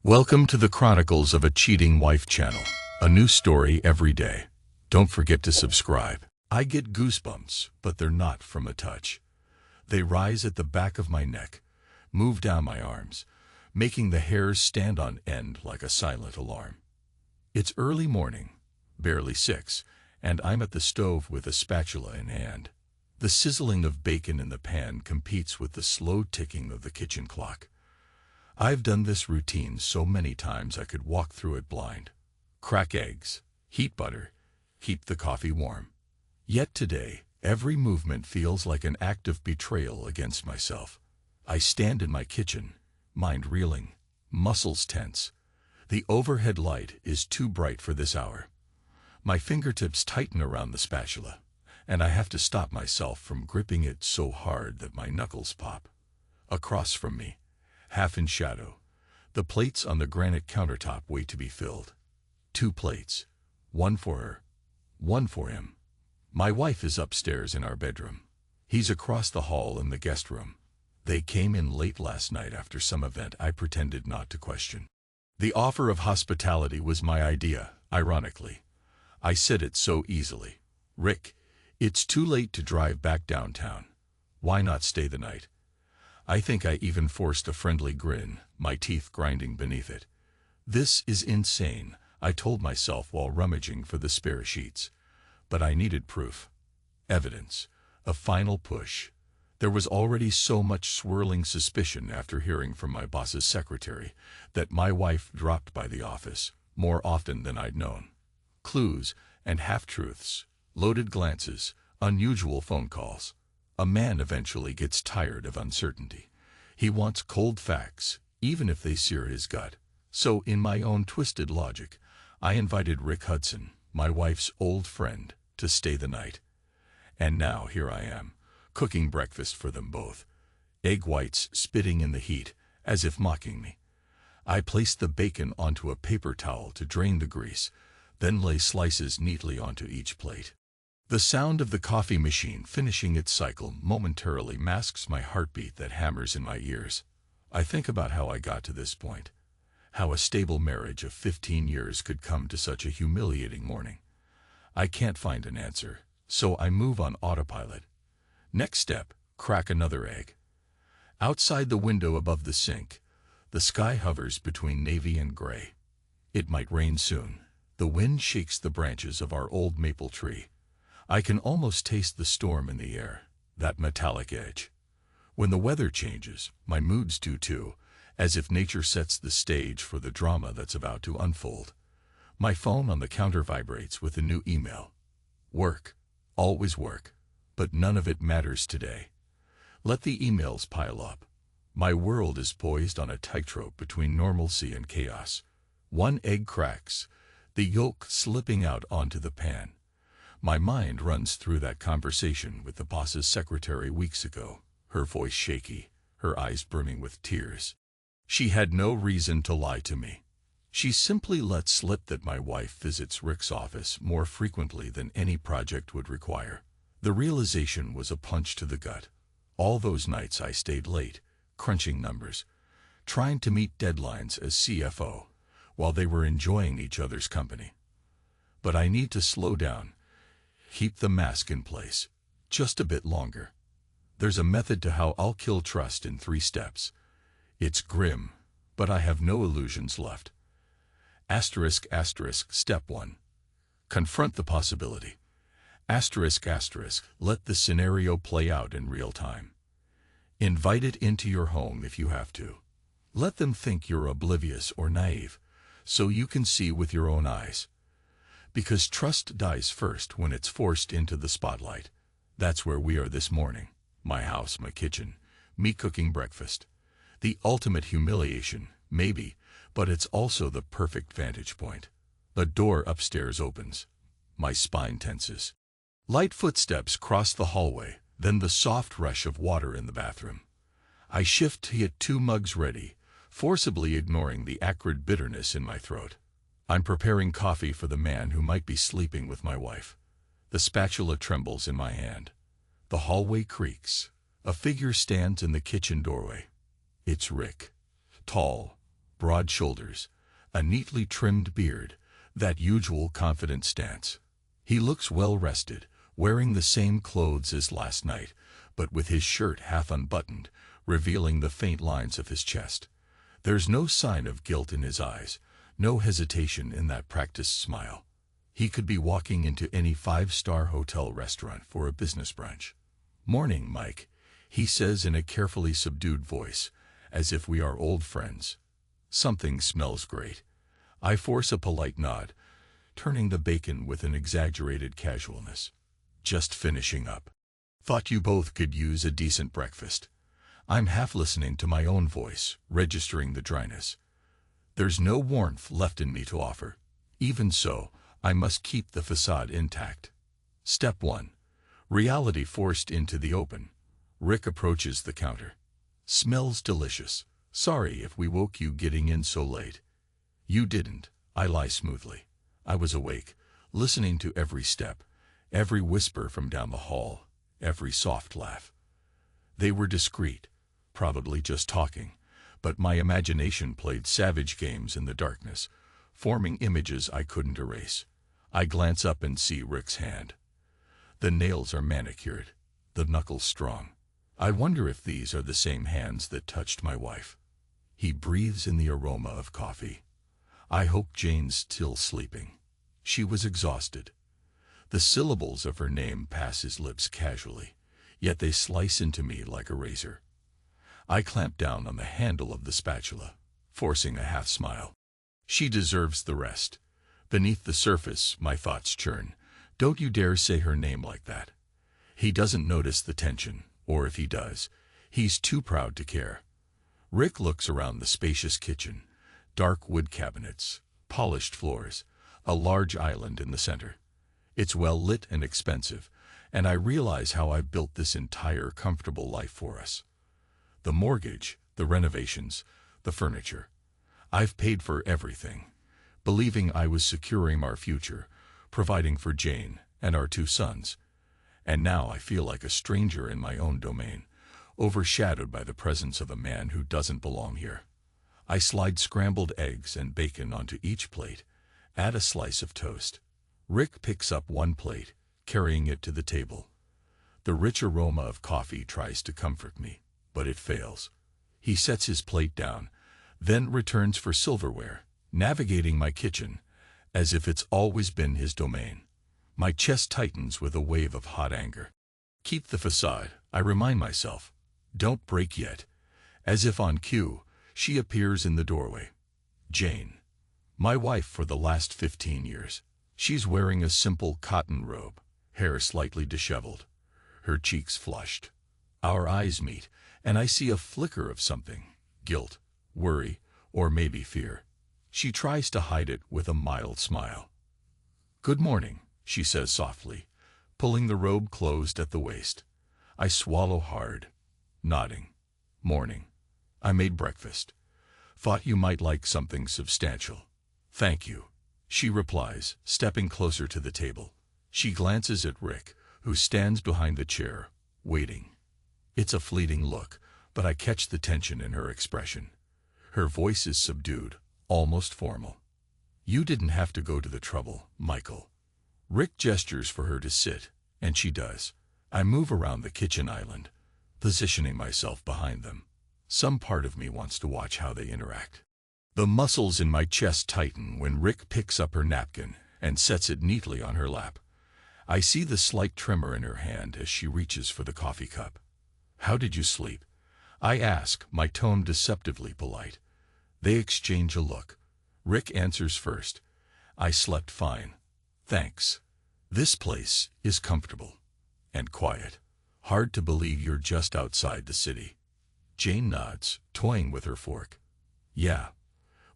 Welcome to the Chronicles of a Cheating Wife channel. A new story every day. Don't forget to subscribe. I get goosebumps, but they're not from a touch. They rise at the back of my neck, move down my arms, making the hairs stand on end like a silent alarm. It's early morning, barely 6, and I'm at the stove with a spatula in hand. The sizzling of bacon in the pan competes with the slow ticking of the kitchen clock. I've done this routine so many times I could walk through it blind. Crack eggs, heat butter, keep the coffee warm. Yet today, every movement feels like an act of betrayal against myself. I stand in my kitchen, mind reeling, muscles tense. The overhead light is too bright for this hour. My fingertips tighten around the spatula, and I have to stop myself from gripping it so hard that my knuckles pop. Across from me, half in shadow, the plates on the granite countertop wait to be filled. 2 plates, one for her, one for him. My wife is upstairs in our bedroom. He's across the hall in the guest room. They came in late last night after some event I pretended not to question. The offer of hospitality was my idea, ironically. I said it so easily. "Rick, it's too late to drive back downtown. Why not stay the night?" I think I even forced a friendly grin, my teeth grinding beneath it. This is insane, I told myself while rummaging for the spare sheets. But I needed proof. Evidence. A final push. There was already so much swirling suspicion after hearing from my boss's secretary that my wife dropped by the office, more often than I'd known. Clues and half-truths, loaded glances, unusual phone calls. A man eventually gets tired of uncertainty. He wants cold facts, even if they sear his gut. So in my own twisted logic, I invited Rick Hudson, my wife's old friend, to stay the night. And now here I am, cooking breakfast for them both. Egg whites spitting in the heat, as if mocking me. I place the bacon onto a paper towel to drain the grease, then lay slices neatly onto each plate. The sound of the coffee machine finishing its cycle momentarily masks my heartbeat that hammers in my ears. I think about how I got to this point. How a stable marriage of 15 years could come to such a humiliating morning. I can't find an answer, so I move on autopilot. Next step, crack another egg. Outside the window above the sink, the sky hovers between navy and gray. It might rain soon. The wind shakes the branches of our old maple tree. I can almost taste the storm in the air, that metallic edge. When the weather changes, my moods do too, as if nature sets the stage for the drama that's about to unfold. My phone on the counter vibrates with a new email. Work, always work, but none of it matters today. Let the emails pile up. My world is poised on a tightrope between normalcy and chaos. One egg cracks, the yolk slipping out onto the pan. My mind runs through that conversation with the boss's secretary weeks ago, her voice shaky, her eyes brimming with tears. She had no reason to lie to me. She simply let slip that my wife visits Rick's office more frequently than any project would require. The realization was a punch to the gut. All those nights I stayed late, crunching numbers, trying to meet deadlines as CFO, while they were enjoying each other's company. But I need to slow down. Keep the mask in place, just a bit longer. There's a method to how I'll kill trust in 3 steps. It's grim, but I have no illusions left. Step 1. Confront the possibility. Let the scenario play out in real time. Invite it into your home if you have to. Let them think you're oblivious or naive, so you can see with your own eyes. Because trust dies first when it's forced into the spotlight. That's where we are this morning. My house, my kitchen, me cooking breakfast. The ultimate humiliation, maybe, but it's also the perfect vantage point. The door upstairs opens. My spine tenses. Light footsteps cross the hallway, then the soft rush of water in the bathroom. I shift to get 2 mugs ready, forcibly ignoring the acrid bitterness in my throat. I'm preparing coffee for the man who might be sleeping with my wife. The spatula trembles in my hand. The hallway creaks. A figure stands in the kitchen doorway. It's Rick. Tall, broad shoulders, a neatly trimmed beard, that usual confident stance. He looks well rested, wearing the same clothes as last night, but with his shirt half unbuttoned, revealing the faint lines of his chest. There's no sign of guilt in his eyes, no hesitation in that practiced smile. He could be walking into any five-star hotel restaurant for a business brunch. "Morning, Mike," he says in a carefully subdued voice, as if we are old friends. "Something smells great." I force a polite nod, turning the bacon with an exaggerated casualness. "Just finishing up. Thought you both could use a decent breakfast." I'm half listening to my own voice, registering the dryness. There's no warmth left in me to offer. Even so, I must keep the facade intact. Step 1. Reality forced into the open. Rick approaches the counter. "Smells delicious. Sorry if we woke you getting in so late." "You didn't," I lie smoothly. I was awake, listening to every step, every whisper from down the hall, every soft laugh. They were discreet, probably just talking, but my imagination played savage games in the darkness, forming images I couldn't erase. I glance up and see Rick's hand. The nails are manicured, the knuckles strong. I wonder if these are the same hands that touched my wife. He breathes in the aroma of coffee. I hope Jane's still sleeping. She was exhausted. The syllables of her name pass his lips casually, yet they slice into me like a razor. I clamp down on the handle of the spatula, forcing a half smile. She deserves the rest. Beneath the surface, my thoughts churn. Don't you dare say her name like that. He doesn't notice the tension, or if he does, he's too proud to care. Rick looks around the spacious kitchen, dark wood cabinets, polished floors, a large island in the center. It's well lit and expensive, and I realize how I built this entire comfortable life for us. The mortgage, the renovations, the furniture. I've paid for everything, believing I was securing our future, providing for Jane and our 2 sons. And now I feel like a stranger in my own domain, overshadowed by the presence of a man who doesn't belong here. I slide scrambled eggs and bacon onto each plate, add a slice of toast. Rick picks up one plate, carrying it to the table. The rich aroma of coffee tries to comfort me, but it fails. He sets his plate down, then returns for silverware, navigating my kitchen, as if it's always been his domain. My chest tightens with a wave of hot anger. "Keep the facade," I remind myself. "Don't break yet." As if on cue, she appears in the doorway. Jane. My wife for the last 15 years. She's wearing a simple cotton robe, hair slightly disheveled, her cheeks flushed. Our eyes meet, and I see a flicker of something, guilt, worry, or maybe fear. She tries to hide it with a mild smile. "Good morning," she says softly, pulling the robe closed at the waist. I swallow hard, nodding. "Morning. I made breakfast. Thought you might like something substantial." "Thank you," she replies, stepping closer to the table. She glances at Rick, who stands behind the chair, waiting. It's a fleeting look, but I catch the tension in her expression. Her voice is subdued, almost formal. "You didn't have to go to the trouble, Michael." Rick gestures for her to sit, and she does. I move around the kitchen island, positioning myself behind them. Some part of me wants to watch how they interact. The muscles in my chest tighten when Rick picks up her napkin and sets it neatly on her lap. I see the slight tremor in her hand as she reaches for the coffee cup. "How did you sleep?" I ask, my tone deceptively polite. They exchange a look. Rick answers first. "I slept fine. Thanks. This place is comfortable and quiet. Hard to believe you're just outside the city." Jane nods, toying with her fork. "Yeah.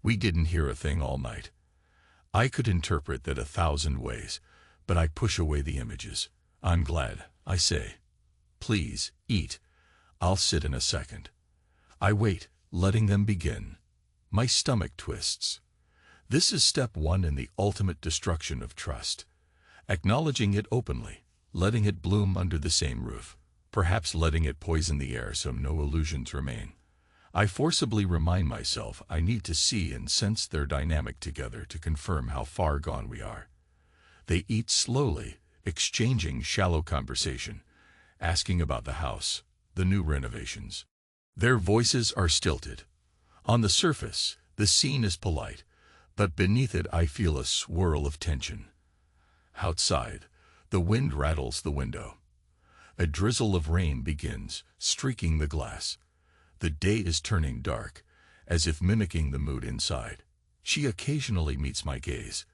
We didn't hear a thing all night." I could interpret that 1,000 ways, but I push away the images. "I'm glad," I say. "Please, eat. I'll sit in a second." I wait, letting them begin. My stomach twists. This is step 1 in the ultimate destruction of trust. Acknowledging it openly, letting it bloom under the same roof, perhaps letting it poison the air so no illusions remain. I forcibly remind myself I need to see and sense their dynamic together to confirm how far gone we are. They eat slowly, exchanging shallow conversation, asking about the house, the new renovations. Their voices are stilted. On the surface, the scene is polite, but beneath it I feel a swirl of tension. Outside, the wind rattles the window. A drizzle of rain begins, streaking the glass. The day is turning dark, as if mimicking the mood inside. She occasionally meets my gaze.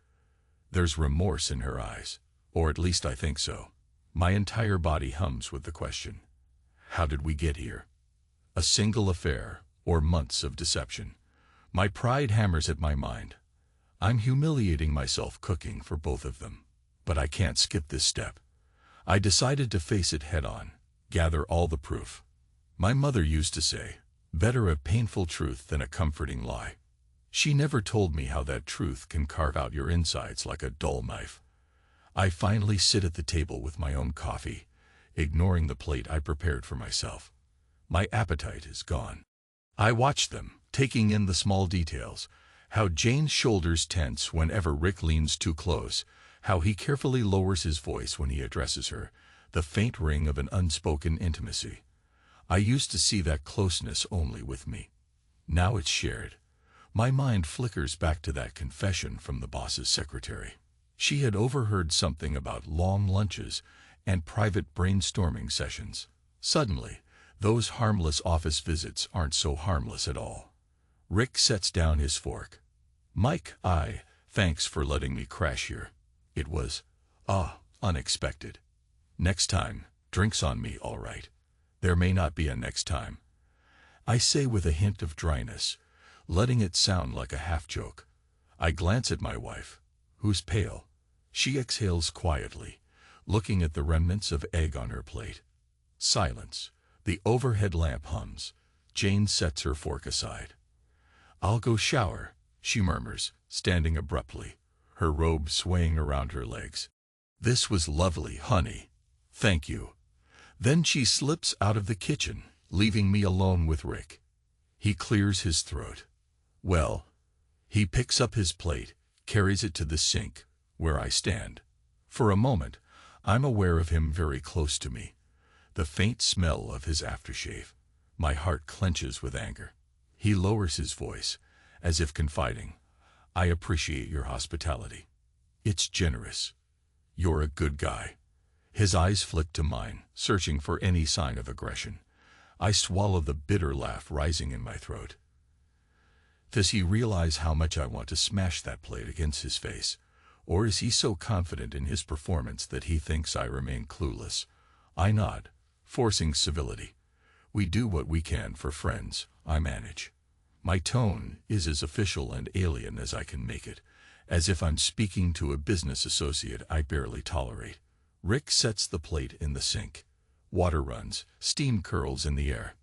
There's remorse in her eyes, or at least I think so. My entire body hums with the question, how did we get here? A single affair, or months of deception? My pride hammers at my mind. I'm humiliating myself cooking for both of them. But I can't skip this step. I decided to face it head-on, gather all the proof. My mother used to say, better a painful truth than a comforting lie. She never told me how that truth can carve out your insides like a dull knife. I finally sit at the table with my own coffee, ignoring the plate I prepared for myself. My appetite is gone. I watch them, taking in the small details, how Jane's shoulders tense whenever Rick leans too close, how he carefully lowers his voice when he addresses her, the faint ring of an unspoken intimacy. I used to see that closeness only with me. Now it's shared. My mind flickers back to that confession from the boss's secretary. She had overheard something about long lunches and private brainstorming sessions. Suddenly, those harmless office visits aren't so harmless at all. Rick sets down his fork. Mike, thanks for letting me crash here. It was, unexpected. Next time, drinks on me, all right. There may not be a next time. I say with a hint of dryness, letting it sound like a half-joke. I glance at my wife, who's pale. She exhales quietly, looking at the remnants of egg on her plate. Silence. The overhead lamp hums. Jane sets her fork aside. I'll go shower, she murmurs, standing abruptly, her robe swaying around her legs. This was lovely, honey. Thank you. Then she slips out of the kitchen, leaving me alone with Rick. He clears his throat. Well, he picks up his plate, carries it to the sink, where I stand. For a moment, I'm aware of him very close to me. The faint smell of his aftershave. My heart clenches with anger. He lowers his voice, as if confiding. I appreciate your hospitality. It's generous. You're a good guy. His eyes flick to mine, searching for any sign of aggression. I swallow the bitter laugh rising in my throat. Does he realize how much I want to smash that plate against his face? Or is he so confident in his performance that he thinks I remain clueless? I nod, forcing civility. We do what we can for friends, I manage. My tone is as official and alien as I can make it, as if I'm speaking to a business associate I barely tolerate. Rick sets the plate in the sink. Water runs, steam curls in the air.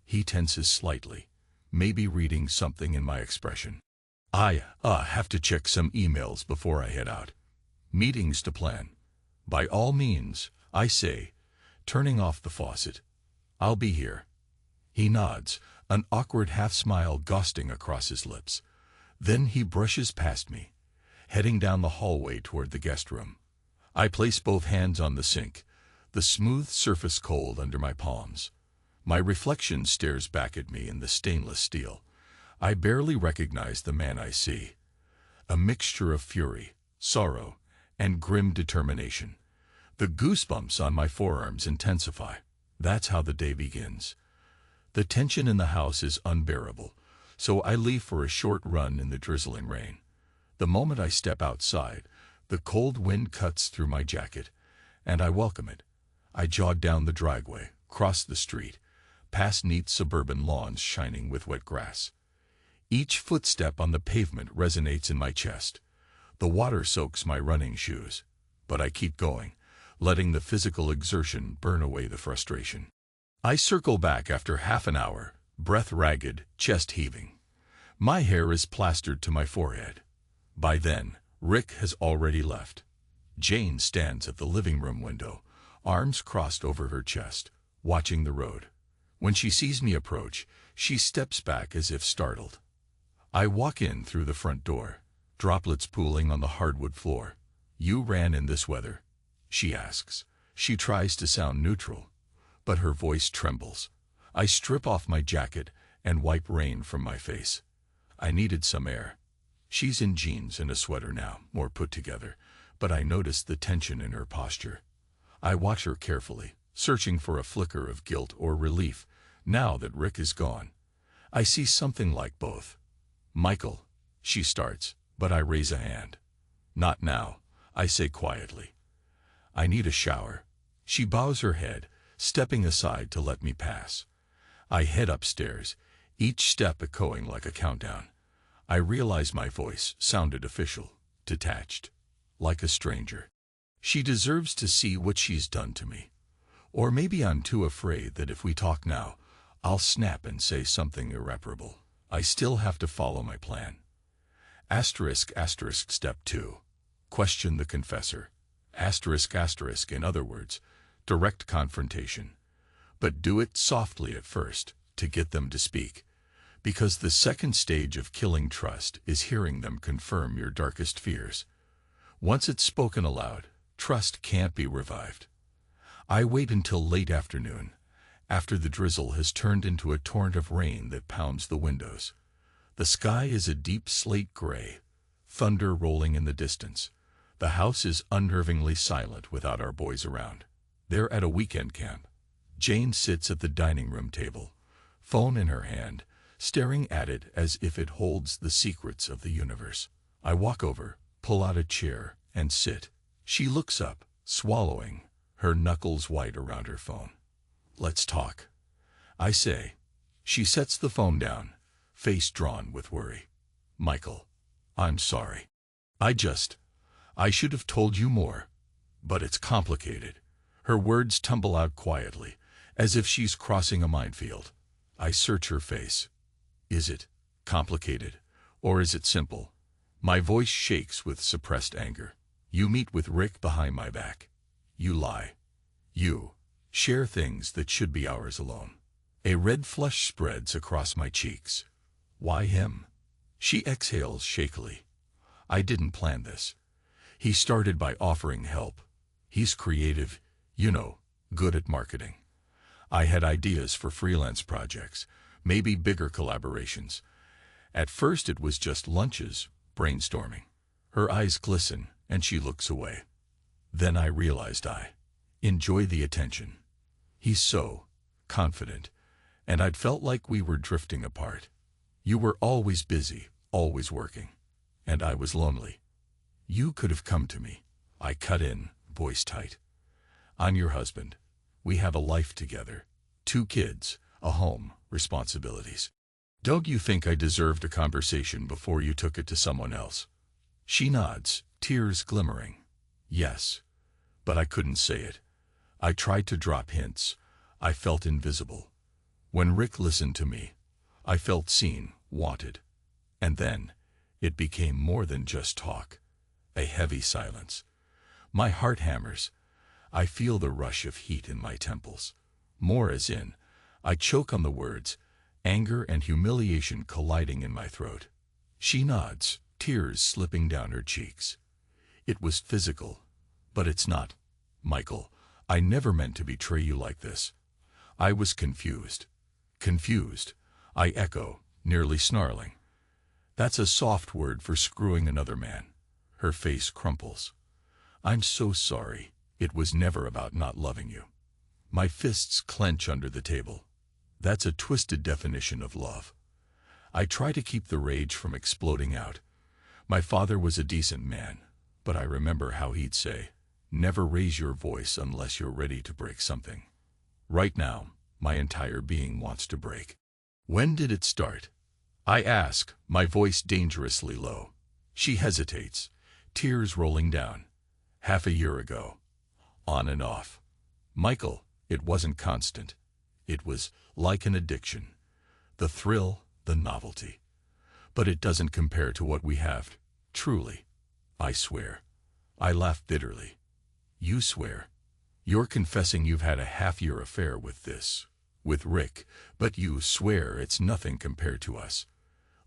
He tenses slightly, maybe reading something in my expression. I have to check some emails before I head out. Meetings to plan. By all means, I say, turning off the faucet. I'll be here. He nods, an awkward half-smile ghosting across his lips. Then he brushes past me, heading down the hallway toward the guest room. I place both hands on the sink, the smooth surface cold under my palms. My reflection stares back at me in the stainless steel. I barely recognize the man I see. A mixture of fury, sorrow, and grim determination. The goosebumps on my forearms intensify. That's how the day begins. The tension in the house is unbearable, so I leave for a short run in the drizzling rain. The moment I step outside, the cold wind cuts through my jacket, and I welcome it. I jog down the driveway, cross the street, past neat suburban lawns shining with wet grass. Each footstep on the pavement resonates in my chest. The water soaks my running shoes, but I keep going, letting the physical exertion burn away the frustration. I circle back after half an hour, breath ragged, chest heaving. My hair is plastered to my forehead. By then, Rick has already left. Jane stands at the living room window, arms crossed over her chest, watching the road. When she sees me approach, She steps back as if startled. I walk in through the front door, droplets pooling on the hardwood floor. "You ran in this weather?" she asks. She tries to sound neutral, but her voice trembles. I strip off my jacket and wipe rain from my face. I needed some air. She's in jeans and a sweater now, more put together, but I notice the tension in her posture. I watch her carefully, searching for a flicker of guilt or relief. Now that Rick is gone, I see something like both. "Michael," she starts, but I raise a hand. "Not now," I say quietly. "I need a shower." She bows her head, stepping aside to let me pass. I head upstairs, each step echoing like a countdown. I realize my voice sounded official, detached, like a stranger. She deserves to see what she's done to me. Or maybe I'm too afraid that if we talk now, I'll snap and say something irreparable. I still have to follow my plan. Step 2. Question the confessor. In other words, direct confrontation. But do it softly at first, to get them to speak. Because the second stage of killing trust is hearing them confirm your darkest fears. Once it's spoken aloud, trust can't be revived. I wait until late afternoon, after the drizzle has turned into a torrent of rain that pounds the windows. The sky is a deep slate gray, thunder rolling in the distance. The house is unnervingly silent without our boys around. They're at a weekend camp. Jane sits at the dining room table, phone in her hand, staring at it as if it holds the secrets of the universe. I walk over, pull out a chair, and sit. She looks up, swallowing, her knuckles white around her phone. "Let's talk," I say. She sets the phone down, face drawn with worry. "Michael, I'm sorry. I should have told you more, but it's complicated." Her words tumble out quietly, as if she's crossing a minefield. I search her face. Is it complicated, or is it simple? My voice shakes with suppressed anger. "You meet with Rick behind my back. You lie. You share things that should be ours alone." A red flush spreads across my cheeks. "Why him?" She exhales shakily. "I didn't plan this. He started by offering help. He's creative, good at marketing. I had ideas for freelance projects, maybe bigger collaborations. At first it was just lunches, brainstorming." Her eyes glisten, and she looks away. Then I realized I enjoy the attention. He's so confident, and I'd felt like we were drifting apart. You were always busy, always working, and I was lonely. You could have come to me. I cut in, voice tight. "I'm your husband. We have a life together. 2 kids, a home, responsibilities. Don't you think I deserved a conversation before you took it to someone else?" She nods, tears glimmering. "Yes, but I couldn't say it. I tried to drop hints. I felt invisible. When Rick listened to me, I felt seen, wanted. And then, it became more than just talk. A heavy silence. My heart hammers. I feel the rush of heat in my temples. More as in, I choke on the words, anger and humiliation colliding in my throat. She nods, tears slipping down her cheeks. "It was physical, but it's not. Michael, I never meant to betray you like this." I was confused. "Confused," I echo, nearly snarling. "That's a soft word for screwing another man." Her face crumples. "I'm so sorry. It was never about not loving you." My fists clench under the table. That's a twisted definition of love. I try to keep the rage from exploding out. My father was a decent man, but I remember how he'd say, "Never raise your voice unless you're ready to break something." Right now, my entire being wants to break. "When did it start?" I ask, my voice dangerously low. She hesitates, tears rolling down. "Half a year ago. On and off." "Michael, it wasn't constant. It was like an addiction. The thrill, the novelty. But it doesn't compare to what we have, truly. I swear." I laugh bitterly. "You swear? You're confessing you've had a half-year affair with this with Rick, but you swear it's nothing compared to us.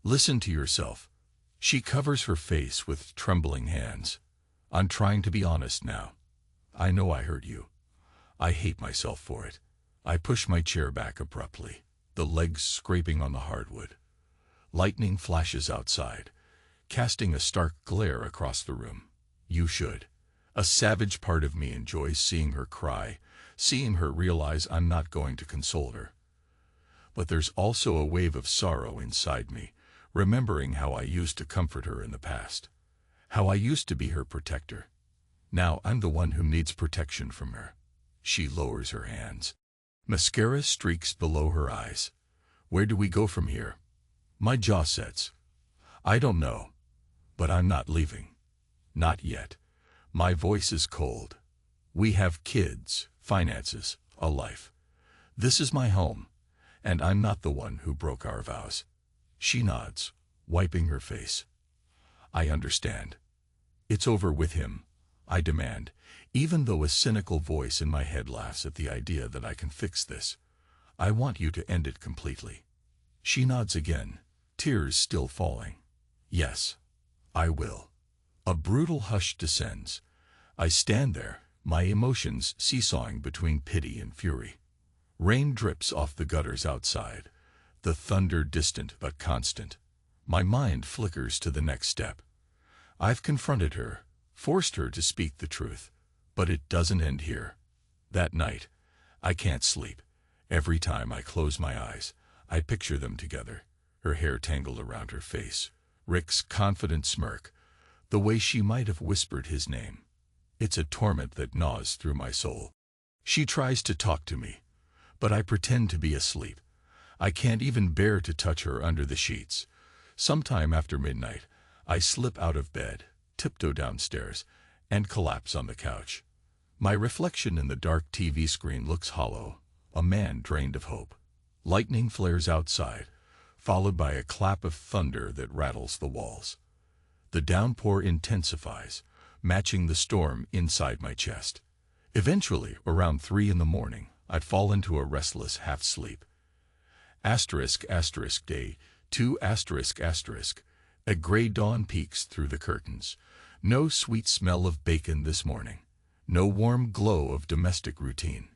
Listen to yourself. She covers her face with trembling hands. I'm trying to be honest now. I know I hurt you. I hate myself for it. I push my chair back abruptly, the legs scraping on the hardwood. Lightning flashes outside, casting a stark glare across the room. You should. A savage part of me enjoys seeing her cry, seeing her realize I'm not going to console her. But there's also a wave of sorrow inside me, remembering how I used to comfort her in the past. How I used to be her protector. Now I'm the one who needs protection from her. She lowers her hands. Mascara streaks below her eyes. Where do we go from here? My jaw sets. I don't know. But I'm not leaving. Not yet. My voice is cold. We have kids, finances, a life. This is my home, and I'm not the one who broke our vows. She nods, wiping her face. I understand. It's over with him, I demand, even though a cynical voice in my head laughs at the idea that I can fix this. I want you to end it completely. She nods again, tears still falling. Yes, I will. A brutal hush descends. I stand there, my emotions seesawing between pity and fury. Rain drips off the gutters outside, the thunder distant but constant. My mind flickers to the next step. I've confronted her, forced her to speak the truth, but it doesn't end here. That night, I can't sleep. Every time I close my eyes, I picture them together, her hair tangled around her face, Rick's confident smirk, the way she might have whispered his name. It's a torment that gnaws through my soul. She tries to talk to me, but I pretend to be asleep. I can't even bear to touch her under the sheets. Sometime after midnight, I slip out of bed, tiptoe downstairs, and collapse on the couch. My reflection in the dark TV screen looks hollow, a man drained of hope. Lightning flares outside, followed by a clap of thunder that rattles the walls. The downpour intensifies, matching the storm inside my chest. Eventually, around 3 a.m, I'd fall into a restless half-sleep. Day 2 ***. A gray dawn peeks through the curtains. No sweet smell of bacon this morning. No warm glow of domestic routine.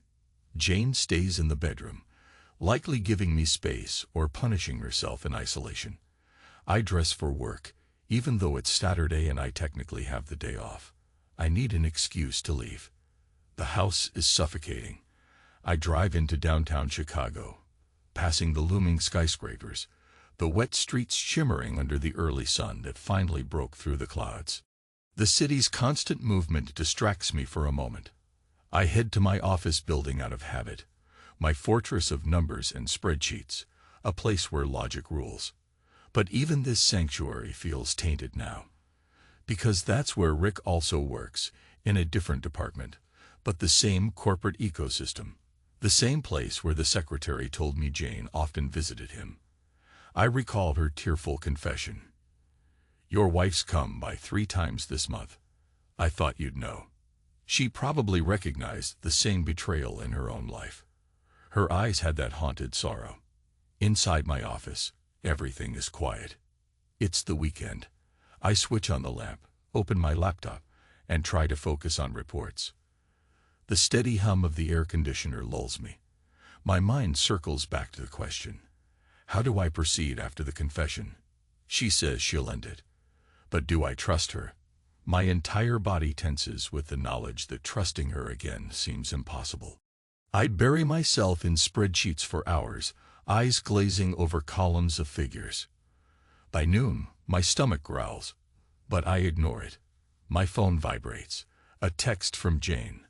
Jane stays in the bedroom, likely giving me space or punishing herself in isolation. I dress for work, even though it's Saturday and I technically have the day off. I need an excuse to leave. The house is suffocating. I drive into downtown Chicago, passing the looming skyscrapers, the wet streets shimmering under the early sun that finally broke through the clouds. The city's constant movement distracts me for a moment. I head to my office building out of habit, my fortress of numbers and spreadsheets, a place where logic rules. But even this sanctuary feels tainted now. Because that's where Rick also works, in a different department, but the same corporate ecosystem, the same place where the secretary told me Jane often visited him. I recall her tearful confession. Your wife's come by 3 times this month. I thought you'd know. She probably recognized the same betrayal in her own life. Her eyes had that haunted sorrow. Inside my office, everything is quiet. It's the weekend. I switch on the lamp, open my laptop, and try to focus on reports. The steady hum of the air conditioner lulls me. My mind circles back to the question. How do I proceed after the confession? She says she'll end it. But do I trust her? My entire body tenses with the knowledge that trusting her again seems impossible. I'd bury myself in spreadsheets for hours, eyes glazing over columns of figures. By noon, my stomach growls, but I ignore it. My phone vibrates. A text from Jane.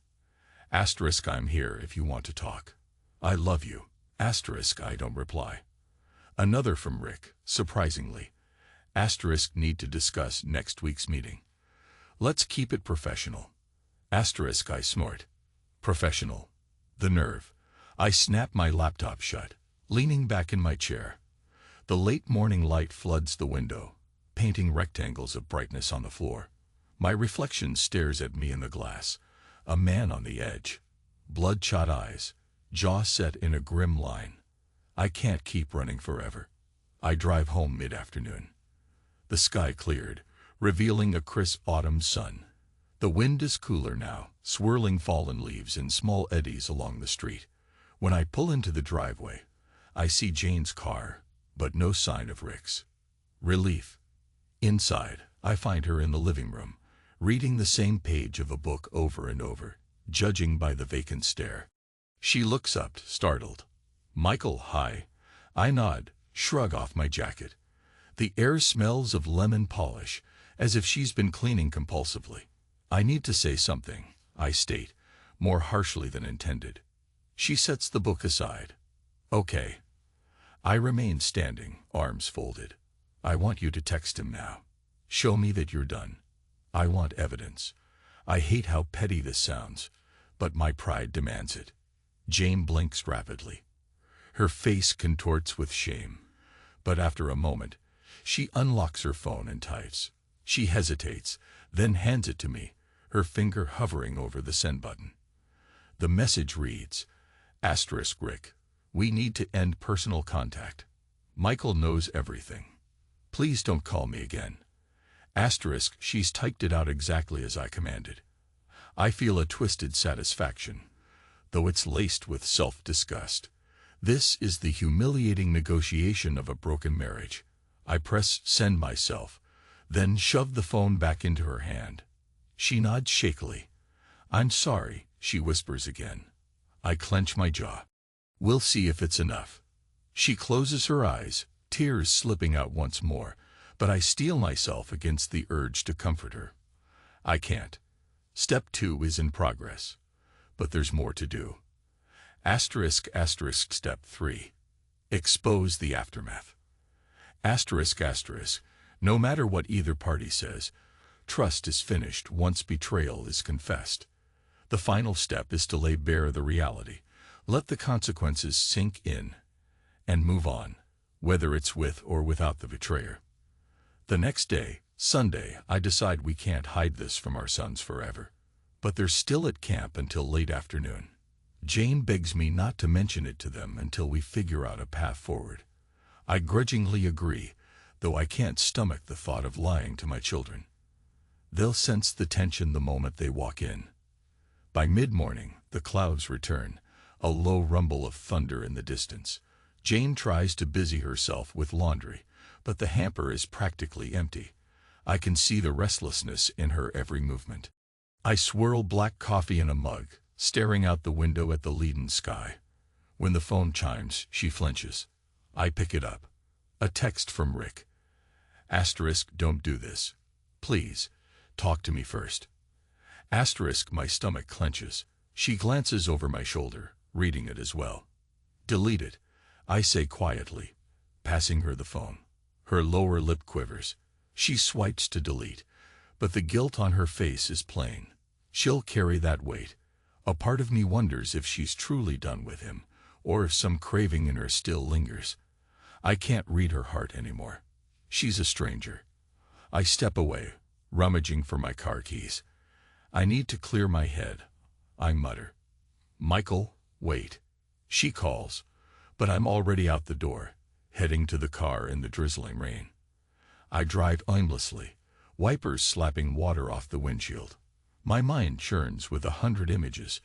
*I'm here if you want to talk. I love you. I don't reply. Another from Rick, surprisingly. Need to discuss next week's meeting. Let's keep it professional. I snort. Professional. The nerve. I snap my laptop shut, leaning back in my chair. The late morning light floods the window, painting rectangles of brightness on the floor. My reflection stares at me in the glass. A man on the edge. Bloodshot eyes. jaw set in a grim line. I can't keep running forever. I drive home mid-afternoon. The sky cleared, revealing a crisp autumn sun. The wind is cooler now, swirling fallen leaves in small eddies along the street. When I pull into the driveway, I see Jane's car, but no sign of Rick's. Relief. Inside, I find her in the living room, reading the same page of a book over and over, judging by the vacant stare. She looks up, startled. "Michael, hi." I nod, shrug off my jacket. The air smells of lemon polish, as if she's been cleaning compulsively. "I need to say something," I state, more harshly than intended. She sets the book aside. "Okay." I remain standing, arms folded. "I want you to text him now. Show me that you're done. I want evidence." I hate how petty this sounds, but my pride demands it. Jane blinks rapidly. Her face contorts with shame, but after a moment, she unlocks her phone and types. She hesitates, then hands it to me, her finger hovering over the send button. The message reads, "Rick, we need to end personal contact. Michael knows everything. Please don't call me again." She's typed it out exactly as I commanded. I feel a twisted satisfaction, though it's laced with self-disgust. This is the humiliating negotiation of a broken marriage. I press send myself, then shove the phone back into her hand. She nods shakily. "I'm sorry," she whispers again. I clench my jaw. "We'll see if it's enough." She closes her eyes, tears slipping out once more, but I steel myself against the urge to comfort her. I can't. Step 2 is in progress. But there's more to do. Step 3. Expose the aftermath. No matter what either party says, trust is finished once betrayal is confessed. The final step is to lay bare the reality, let the consequences sink in, and move on, whether it's with or without the betrayer. The next day, Sunday, I decide we can't hide this from our sons forever. But they're still at camp until late afternoon. Jane begs me not to mention it to them until we figure out a path forward. I grudgingly agree, though I can't stomach the thought of lying to my children. They'll sense the tension the moment they walk in. By mid-morning, the clouds return, a low rumble of thunder in the distance. Jane tries to busy herself with laundry, but the hamper is practically empty. I can see the restlessness in her every movement. I swirl black coffee in a mug, staring out the window at the leaden sky. When the phone chimes, she flinches. I pick it up. A text from Rick. "Don't do this. Please, talk to me first." My stomach clenches. She glances over my shoulder, reading it as well. "Delete it," I say quietly, passing her the phone. Her lower lip quivers. She swipes to delete, but the guilt on her face is plain. She'll carry that weight. A part of me wonders if she's truly done with him, or if some craving in her still lingers. I can't read her heart anymore. She's a stranger. I step away, rummaging for my car keys. I need to clear my head. I mutter. "Michael, wait." She calls, but I'm already out the door, heading to the car in the drizzling rain. I drive aimlessly, wipers slapping water off the windshield. My mind churns with 100 images.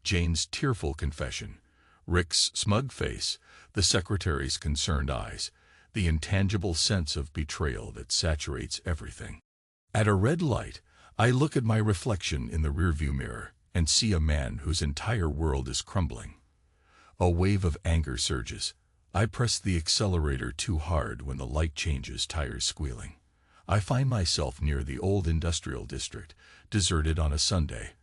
Jane's tearful confession, Rick's smug face, the secretary's concerned eyes, the intangible sense of betrayal that saturates everything. At a red light, I look at my reflection in the rearview mirror and see a man whose entire world is crumbling. A wave of anger surges. I press the accelerator too hard when the light changes, tires squealing. I find myself near the old industrial district, deserted on a Sunday.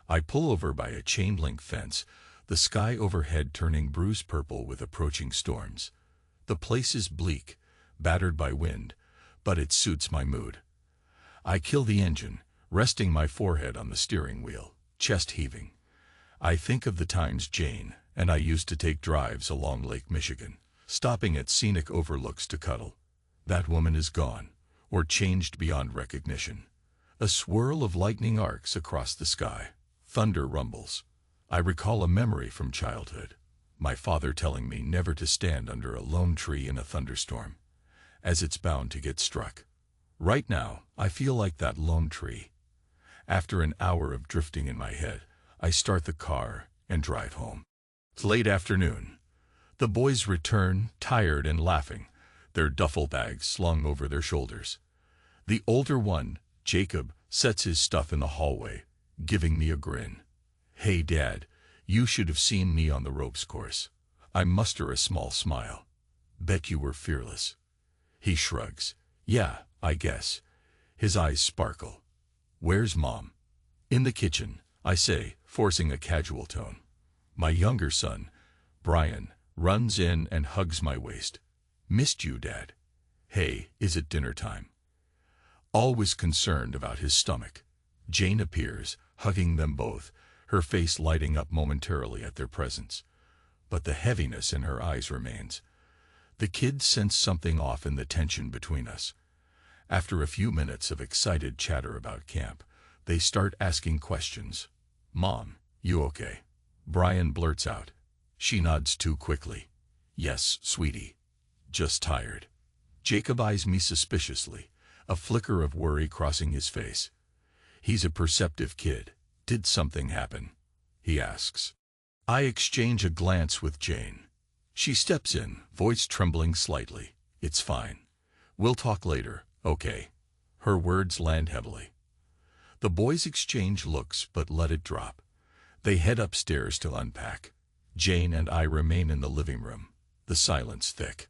I pull over by a chain-link fence, the sky overhead turning bruise purple with approaching storms. The place is bleak, battered by wind, but it suits my mood. I kill the engine, resting my forehead on the steering wheel, chest heaving. I think of the times Jane and I used to take drives along Lake Michigan, stopping at scenic overlooks to cuddle. That woman is gone, or changed beyond recognition. A swirl of lightning arcs across the sky. Thunder rumbles. I recall a memory from childhood. My father telling me never to stand under a lone tree in a thunderstorm, as it's bound to get struck. Right now, I feel like that lone tree. After an hour of drifting in my head, I start the car and drive home. It's late afternoon. The boys return, tired and laughing, their duffel bags slung over their shoulders. The older one, Jacob, sets his stuff in the hallway, giving me a grin. "Hey, Dad, you should have seen me on the ropes course." I muster a small smile. "Bet you were fearless." He shrugs. "Yeah, I guess." His eyes sparkle. "Where's Mom?" "In the kitchen," I say, forcing a casual tone. My younger son, Brian, runs in and hugs my waist. "Missed you, Dad." "Hey, is it dinner time?" Always concerned about his stomach. Jane appears, hugging them both, her face lighting up momentarily at their presence. But the heaviness in her eyes remains. The kids sense something off in the tension between us. After a few minutes of excited chatter about camp, they start asking questions. "Mom, you okay?" Brian blurts out. She nods too quickly. "Yes, sweetie. Just tired." Jacob eyes me suspiciously, a flicker of worry crossing his face. He's a perceptive kid. "Did something happen?" he asks. I exchange a glance with Jane. She steps in, voice trembling slightly. "It's fine. We'll talk later, okay?" Her words land heavily. The boys exchange looks but let it drop. They head upstairs to unpack. Jane and I remain in the living room, the silence thick.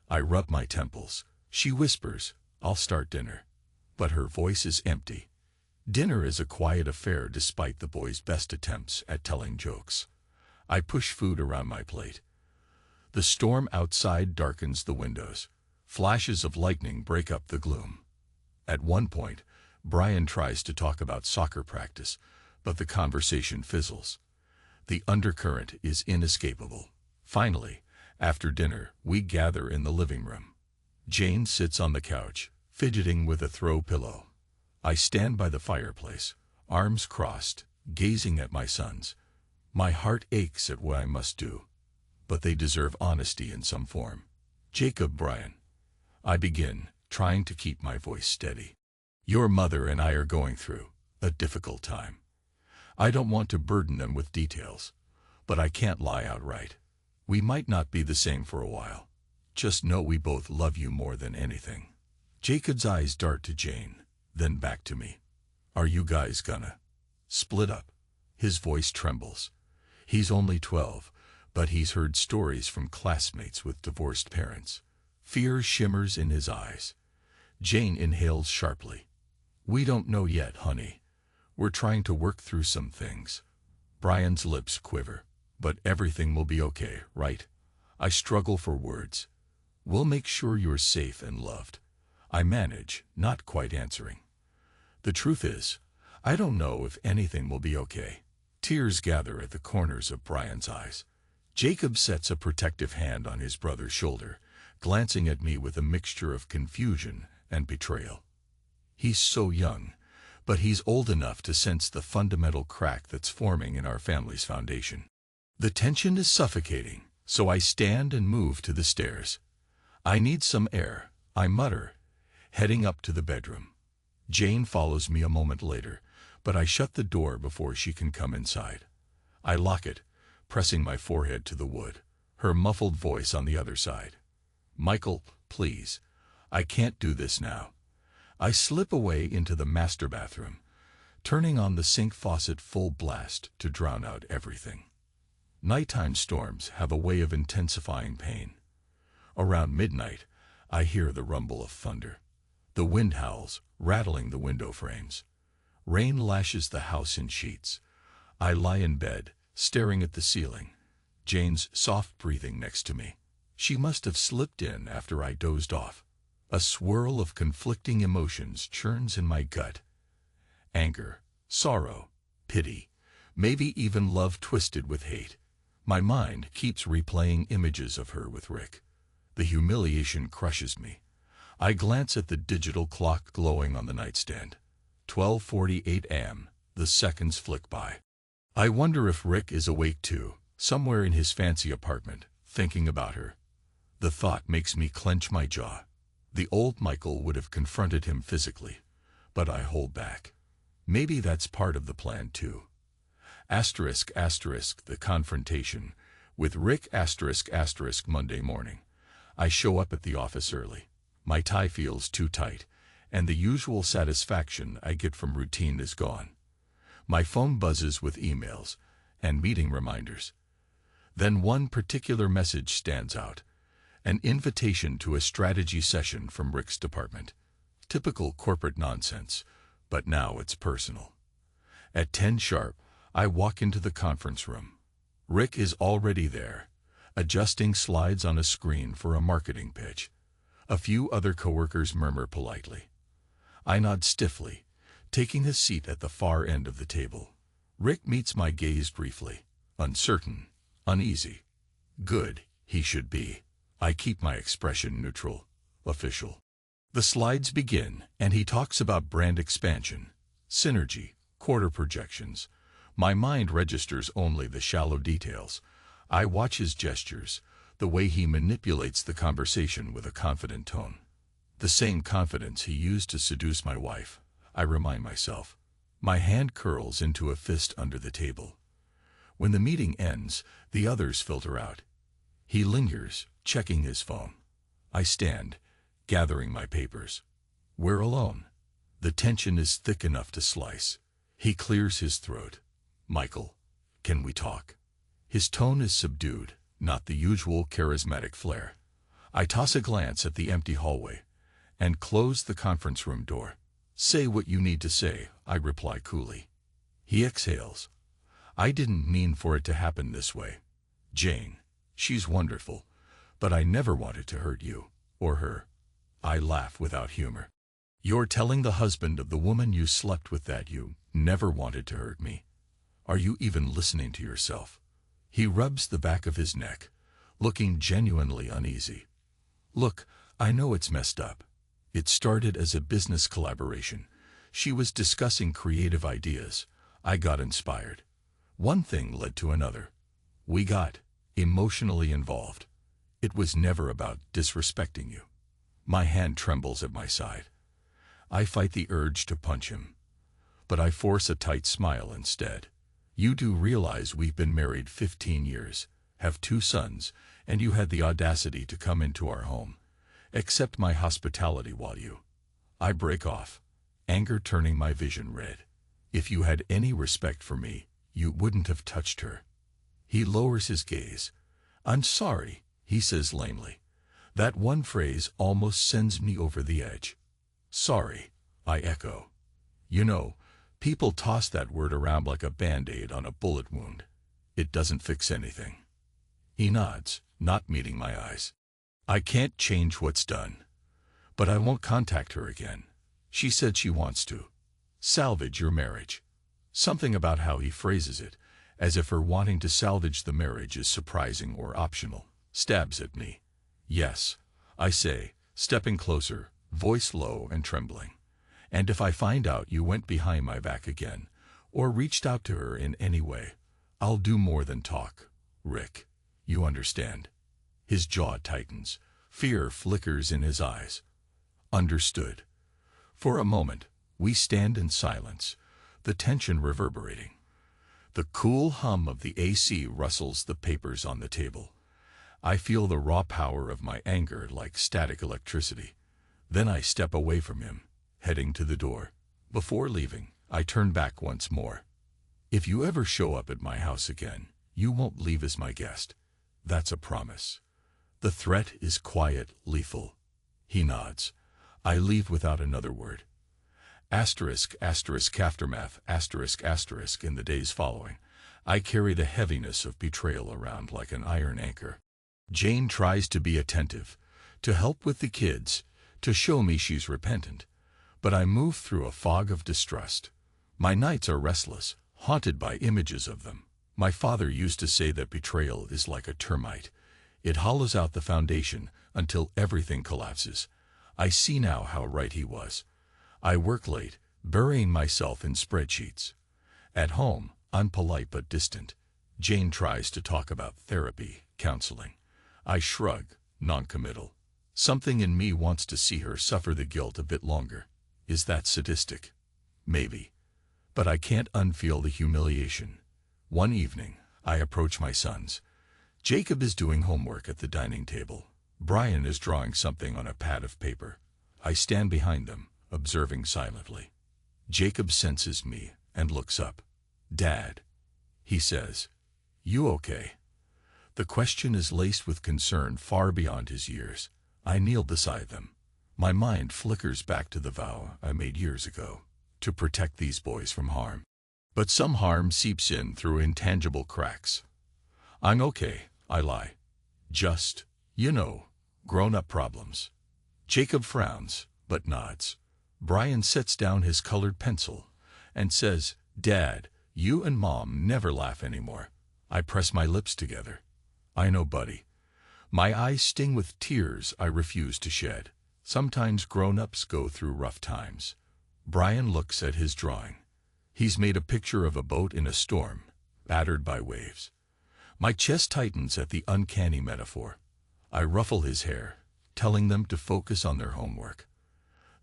I rub my temples. She whispers, "I'll start dinner." But her voice is empty. Dinner is a quiet affair despite the boys' best attempts at telling jokes. I push food around my plate. The storm outside darkens the windows. Flashes of lightning break up the gloom. At one point, Brian tries to talk about soccer practice, but the conversation fizzles. The undercurrent is inescapable. Finally, after dinner, we gather in the living room. Jane sits on the couch, fidgeting with a throw pillow. I stand by the fireplace, arms crossed, gazing at my sons. My heart aches at what I must do, but they deserve honesty in some form. "Jacob, Brian," I begin, trying to keep my voice steady. "Your mother and I are going through a difficult time. I don't want to burden them with details, but I can't lie outright. We might not be the same for a while. Just know we both love you more than anything." Jacob's eyes dart to Jane, then back to me. "Are you guys gonna split up?" His voice trembles. He's only 12, but he's heard stories from classmates with divorced parents. Fear shimmers in his eyes. Jane inhales sharply. "We don't know yet, honey. We're trying to work through some things." Brian's lips quiver. "But everything will be okay, right?" I struggle for words. "We'll make sure you're safe and loved." I manage, not quite answering. The truth is, I don't know if anything will be okay. Tears gather at the corners of Brian's eyes. Jacob sets a protective hand on his brother's shoulder, glancing at me with a mixture of confusion and betrayal. He's so young, but he's old enough to sense the fundamental crack that's forming in our family's foundation. The tension is suffocating, so I stand and move to the stairs. "I need some air," I mutter, heading up to the bedroom. Jane follows me a moment later, but I shut the door before she can come inside. I lock it, pressing my forehead to the wood, her muffled voice on the other side. "Michael, please. I can't do this now." I slip away into the master bathroom, turning on the sink faucet full blast to drown out everything. Nighttime storms have a way of intensifying pain. Around midnight, I hear the rumble of thunder. The wind howls, rattling the window frames. Rain lashes the house in sheets. I lie in bed, staring at the ceiling. Jane's soft breathing next to me. She must have slipped in after I dozed off. A swirl of conflicting emotions churns in my gut. Anger, sorrow, pity, maybe even love twisted with hate. My mind keeps replaying images of her with Rick. The humiliation crushes me. I glance at the digital clock glowing on the nightstand. 12:48 a.m. The seconds flick by. I wonder if Rick is awake too, somewhere in his fancy apartment, thinking about her. The thought makes me clench my jaw. The old Michael would have confronted him physically, but I hold back. Maybe that's part of the plan too. Asterisk, asterisk, the confrontation with Rick, asterisk, asterisk, Monday morning. I show up at the office early. My tie feels too tight, and the usual satisfaction I get from routine is gone. My phone buzzes with emails and meeting reminders. Then one particular message stands out. An invitation to a strategy session from Rick's department. Typical corporate nonsense, but now it's personal. At 10 sharp, I walk into the conference room. Rick is already there, adjusting slides on a screen for a marketing pitch. A few other coworkers murmur politely. I nod stiffly, taking a seat at the far end of the table. Rick meets my gaze briefly. Uncertain, uneasy. Good, he should be. I keep my expression neutral, official. The slides begin, and he talks about brand expansion, synergy, quarter projections. My mind registers only the shallow details. I watch his gestures, the way he manipulates the conversation with a confident tone. The same confidence he used to seduce my wife, I remind myself. My hand curls into a fist under the table. When the meeting ends, the others filter out. He lingers, checking his phone. I stand, gathering my papers. We're alone. The tension is thick enough to slice. He clears his throat. Michael, can we talk? His tone is subdued, not the usual charismatic flair. I toss a glance at the empty hallway and close the conference room door. Say what you need to say, I reply coolly. He exhales. I didn't mean for it to happen this way. Jane, she's wonderful, but I never wanted to hurt you, or her. I laugh without humor. You're telling the husband of the woman you slept with that you never wanted to hurt me. Are you even listening to yourself? He rubs the back of his neck, looking genuinely uneasy. Look, I know it's messed up. It started as a business collaboration. She was discussing creative ideas. I got inspired. One thing led to another. We got emotionally involved. It was never about disrespecting you. My hand trembles at my side. I fight the urge to punch him, but I force a tight smile instead. You do realize we've been married 15 years, have 2 sons, and you had the audacity to come into our home. Accept my hospitality while you... I break off, anger turning my vision red. If you had any respect for me, you wouldn't have touched her. He lowers his gaze. I'm sorry, he says lamely. That one phrase almost sends me over the edge. Sorry, I echo. You know, people toss that word around like a band-aid on a bullet wound. It doesn't fix anything. He nods, not meeting my eyes. I can't change what's done, but I won't contact her again. She said she wants to salvage your marriage. Something about how he phrases it, as if her wanting to salvage the marriage is surprising or optional, stabs at me. Yes, I say, stepping closer, voice low and trembling. And if I find out you went behind my back again, or reached out to her in any way, I'll do more than talk. Rick, you understand. His jaw tightens. Fear flickers in his eyes. Understood. For a moment, we stand in silence, the tension reverberating. The cool hum of the AC rustles the papers on the table. I feel the raw power of my anger like static electricity. Then I step away from him, heading to the door. Before leaving, I turn back once more. If you ever show up at my house again, you won't leave as my guest. That's a promise. The threat is quiet, lethal. He nods. I leave without another word. Asterisk, asterisk, aftermath, asterisk, asterisk. In the days following, I carry the heaviness of betrayal around like an iron anchor. Jane tries to be attentive, to help with the kids, to show me she's repentant, but I move through a fog of distrust. My nights are restless, haunted by images of them. My father used to say that betrayal is like a termite. It hollows out the foundation until everything collapses. I see now how right he was. I work late, burying myself in spreadsheets. At home, I'm polite but distant. Jane tries to talk about therapy, counseling. I shrug, non-committal. Something in me wants to see her suffer the guilt a bit longer. Is that sadistic? Maybe. But I can't unfeel the humiliation. One evening, I approach my sons. Jacob is doing homework at the dining table. Brian is drawing something on a pad of paper. I stand behind them, observing silently. Jacob senses me and looks up. "Dad," he says, "you okay?" The question is laced with concern far beyond his years. I kneel beside them. My mind flickers back to the vow I made years ago, to protect these boys from harm. But some harm seeps in through intangible cracks. "I'm okay," I lie. "Just, grown-up problems." Jacob frowns, but nods. Brian sets down his colored pencil and says, "Dad, you and Mom never laugh anymore." I press my lips together. "I know, buddy." My eyes sting with tears I refuse to shed. Sometimes grown-ups go through rough times. Brian looks at his drawing. He's made a picture of a boat in a storm, battered by waves. My chest tightens at the uncanny metaphor. I ruffle his hair, telling them to focus on their homework.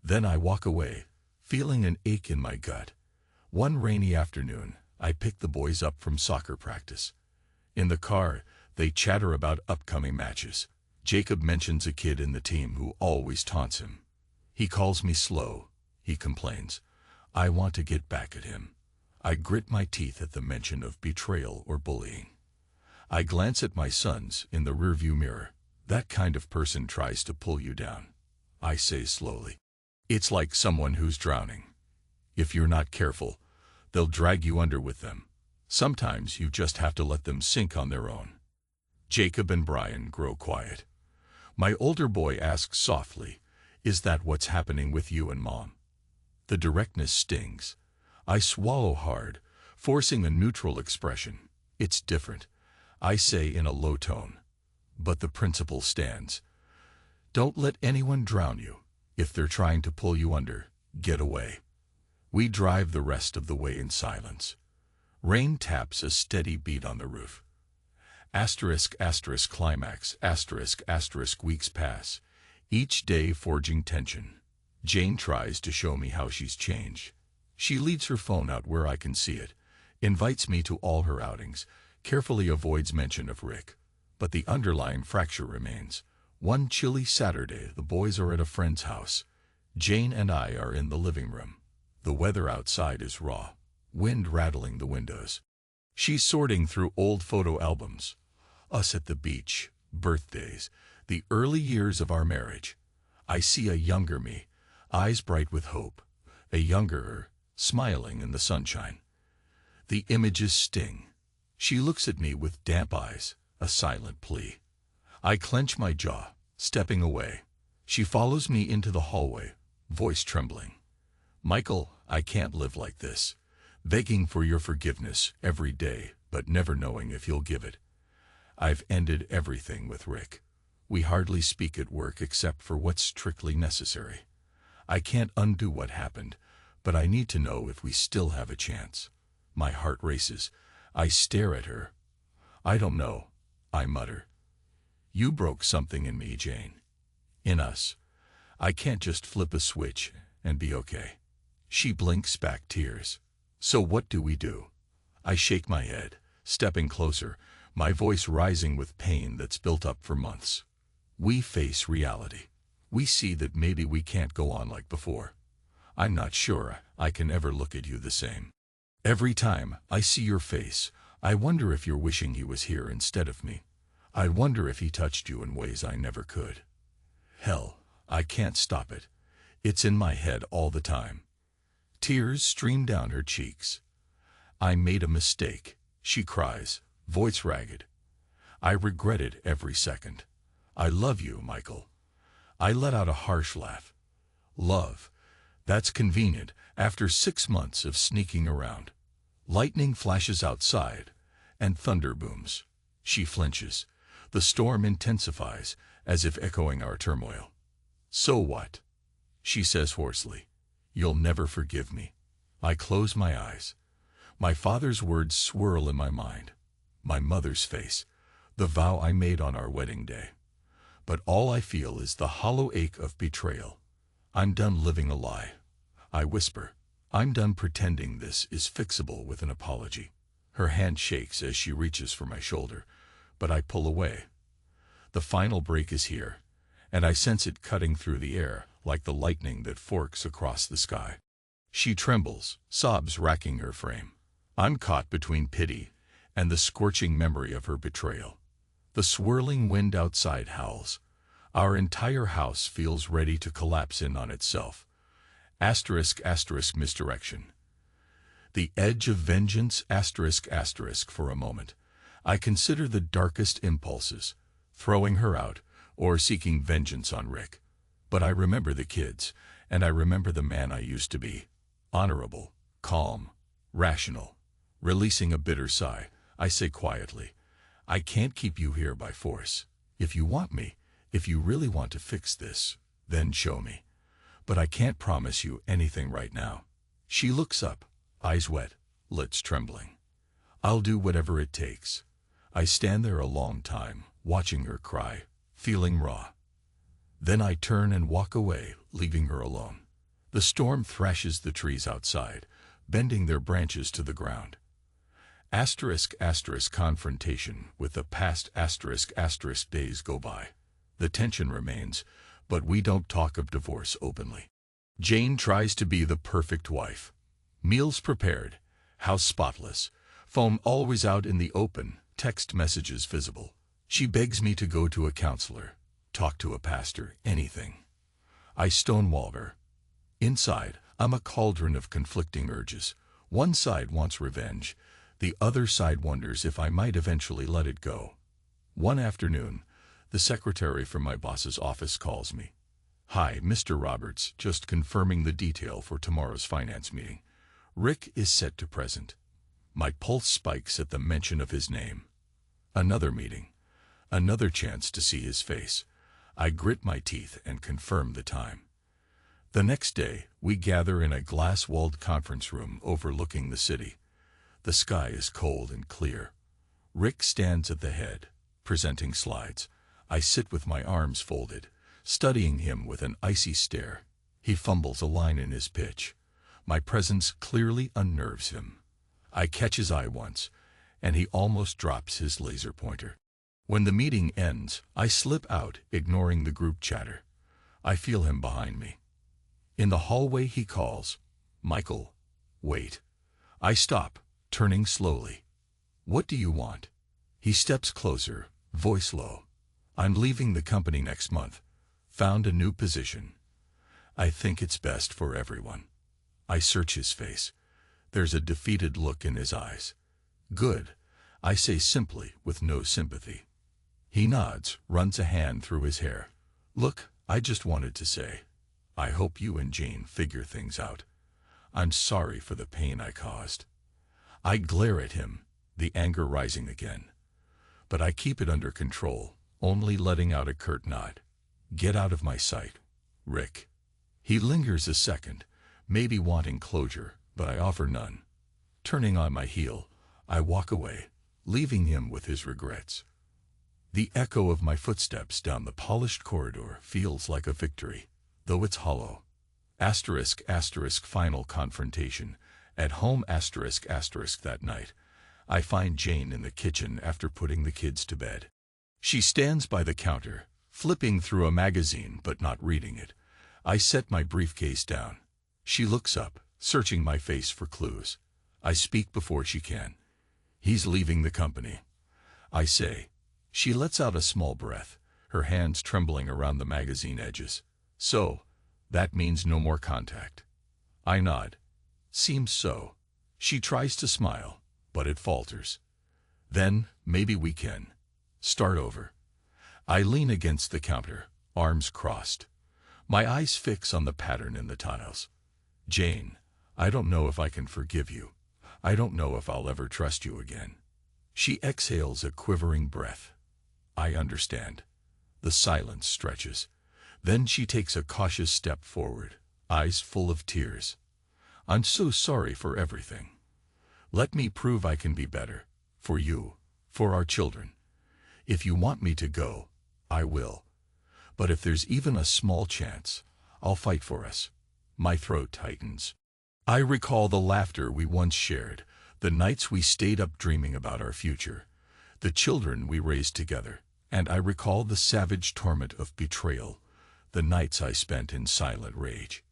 Then I walk away, feeling an ache in my gut. One rainy afternoon, I pick the boys up from soccer practice. In the car, they chatter about upcoming matches. Jacob mentions a kid in the team who always taunts him. He calls me slow, he complains. I want to get back at him. I grit my teeth at the mention of betrayal or bullying. I glance at my sons in the rearview mirror. "That kind of person tries to pull you down," I say slowly. "It's like someone who's drowning. If you're not careful, they'll drag you under with them. Sometimes you just have to let them sink on their own." Jacob and Brian grow quiet. My older boy asks softly, "Is that what's happening with you and Mom?" The directness stings. I swallow hard, forcing a neutral expression. "It's different," I say in a low tone. But the principle stands. Don't let anyone drown you. If they're trying to pull you under, get away. We drive the rest of the way in silence. Rain taps a steady beat on the roof. Asterisk, asterisk, climax, asterisk, asterisk, weeks pass, each day forging tension. Jane tries to show me how she's changed. She leaves her phone out where I can see it, invites me to all her outings, carefully avoids mention of Rick. But the underlying fracture remains. One chilly Saturday, the boys are at a friend's house. Jane and I are in the living room. The weather outside is raw, wind rattling the windows. She's sorting through old photo albums. Us at the beach, birthdays, the early years of our marriage. I see a younger me, eyes bright with hope, a younger her, smiling in the sunshine. The images sting. She looks at me with damp eyes, a silent plea. I clench my jaw, stepping away. She follows me into the hallway, voice trembling. "Michael, I can't live like this, begging for your forgiveness every day, but never knowing if you'll give it. I've ended everything with Rick. We hardly speak at work except for what's strictly necessary. I can't undo what happened, but I need to know if we still have a chance." My heart races. I stare at her. "I don't know," I mutter. "You broke something in me, Jane. In us. I can't just flip a switch and be okay." She blinks back tears. "So what do we do?" I shake my head, stepping closer, my voice rising with pain that's built up for months. "We face reality. We see that maybe we can't go on like before. I'm not sure I can ever look at you the same. Every time I see your face, I wonder if you're wishing he was here instead of me. I wonder if he touched you in ways I never could. Hell, I can't stop it. It's in my head all the time." Tears stream down her cheeks. "I made a mistake," she cries, voice ragged. "I regret it every second. I love you, Michael." I let out a harsh laugh. Love. That's convenient after 6 months of sneaking around. Lightning flashes outside, and thunder booms. She flinches. The storm intensifies, as if echoing our turmoil. "So what?" she says hoarsely. "You'll never forgive me." I close my eyes. My father's words swirl in my mind. my mother's face, the vow I made on our wedding day. But all I feel is the hollow ache of betrayal. I'm done living a lie. I whisper. I'm done pretending this is fixable with an apology. Her hand shakes as she reaches for my shoulder, but I pull away. The final break is here, and I sense it cutting through the air like the lightning that forks across the sky. She trembles, sobs racking her frame. I'm caught between pity and the scorching memory of her betrayal. The swirling wind outside howls. Our entire house feels ready to collapse in on itself. *** misdirection. The edge of vengeance *** for a moment. I consider the darkest impulses, throwing her out or seeking vengeance on Rick. But I remember the kids, and I remember the man I used to be. Honorable, calm, rational. Releasing a bitter sigh, I say quietly, I can't keep you here by force. If you want me, if you really want to fix this, then show me. But I can't promise you anything right now. She looks up, eyes wet, lips trembling. I'll do whatever it takes. I stand there a long time, watching her cry, feeling raw. Then I turn and walk away, leaving her alone. The storm thrashes the trees outside, bending their branches to the ground. *** confrontation with the past *** days go by. The tension remains, but we don't talk of divorce openly. Jane tries to be the perfect wife. Meals prepared, house spotless, phone always out in the open, text messages visible. She begs me to go to a counselor, talk to a pastor, anything. I stonewall her. Inside, I'm a cauldron of conflicting urges. One side wants revenge. The other side wonders if I might eventually let it go. One afternoon, the secretary from my boss's office calls me. Hi, Mr. Roberts, just confirming the detail for tomorrow's finance meeting. Rick is set to present. My pulse spikes at the mention of his name. Another meeting. Another chance to see his face. I grit my teeth and confirm the time. The next day, we gather in a glass-walled conference room overlooking the city. The sky is cold and clear. Rick stands at the head, presenting slides. I sit with my arms folded, studying him with an icy stare. He fumbles a line in his pitch. My presence clearly unnerves him. I catch his eye once, and he almost drops his laser pointer. When the meeting ends, I slip out, ignoring the group chatter. I feel him behind me. In the hallway he calls, Michael, wait. I stop, turning slowly. What do you want? He steps closer, voice low. I'm leaving the company next month. Found a new position. I think it's best for everyone. I search his face. There's a defeated look in his eyes. Good, I say simply with no sympathy. He nods, runs a hand through his hair. Look, I just wanted to say, I hope you and Jane figure things out. I'm sorry for the pain I caused. I glare at him, the anger rising again. But I keep it under control, only letting out a curt nod. Get out of my sight, Rick. He lingers a second, maybe wanting closure, but I offer none. Turning on my heel, I walk away, leaving him with his regrets. The echo of my footsteps down the polished corridor feels like a victory, though it's hollow. *** final confrontation. At home *** that night. I find Jane in the kitchen after putting the kids to bed. She stands by the counter, flipping through a magazine but not reading it. I set my briefcase down. She looks up, searching my face for clues. I speak before she can. He's leaving the company. I say. She lets out a small breath, her hands trembling around the magazine edges. So, that means no more contact. I nod. Seems so. She tries to smile, but it falters. Then, maybe we can start over. I lean against the counter, arms crossed. My eyes fix on the pattern in the tiles. Jane, I don't know if I can forgive you. I don't know if I'll ever trust you again. She exhales a quivering breath. I understand. The silence stretches. Then she takes a cautious step forward, eyes full of tears. I'm so sorry for everything. Let me prove I can be better. For you, For our children. If you want me to go, I will. But if there's even a small chance, I'll fight for us. My throat tightens. I recall the laughter we once shared, the nights we stayed up dreaming about our future, the children we raised together, and I recall the savage torment of betrayal, the nights I spent in silent rage.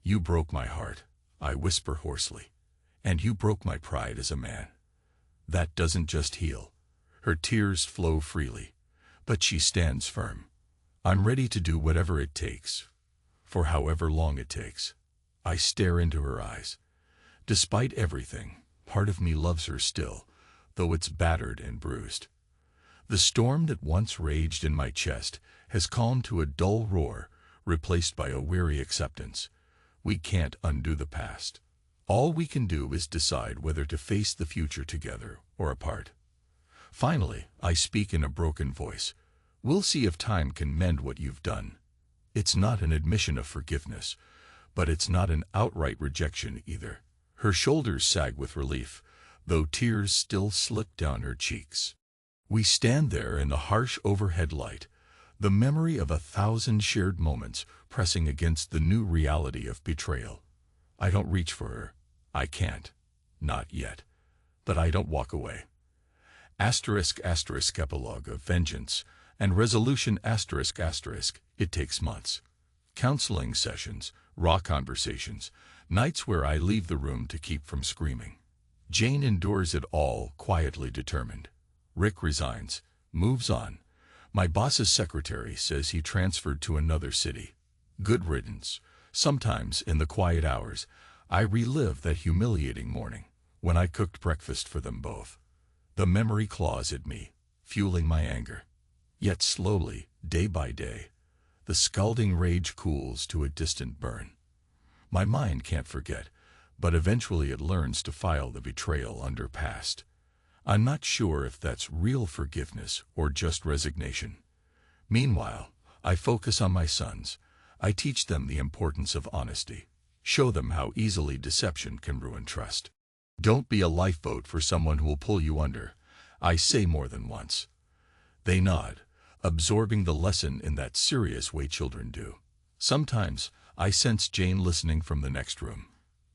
You broke my heart, I whisper hoarsely, and you broke my pride as a man. That doesn't just heal. Her tears flow freely, but she stands firm. I'm ready to do whatever it takes, for however long it takes. I stare into her eyes. Despite everything, part of me loves her still, though it's battered and bruised. The storm that once raged in my chest has calmed to a dull roar, replaced by a weary acceptance. We can't undo the past. All we can do is decide whether to face the future together or apart. Finally, I speak in a broken voice. We'll see if time can mend what you've done. It's not an admission of forgiveness, but it's not an outright rejection either. Her shoulders sag with relief, though tears still slip down her cheeks. We stand there in the harsh overhead light, the memory of 1,000 shared moments pressing against the new reality of betrayal. I don't reach for her. I can't. Not yet. But I don't walk away. *** epilogue of vengeance and resolution ***. It takes months. Counseling sessions, raw conversations, nights where I leave the room to keep from screaming. Jane endures it all, quietly determined. Rick resigns, moves on. My boss's secretary says he transferred to another city. Good riddance. Sometimes, in the quiet hours, I relive that humiliating morning, when I cooked breakfast for them both. The memory claws at me, fueling my anger. Yet slowly, day by day, the scalding rage cools to a distant burn. My mind can't forget, but eventually it learns to file the betrayal under past. I'm not sure if that's real forgiveness or just resignation. Meanwhile, I focus on my sons. I teach them the importance of honesty. Show them how easily deception can ruin trust. Don't be a lifeboat for someone who will pull you under, I say more than once. They nod, absorbing the lesson in that serious way children do. Sometimes, I sense Jane listening from the next room.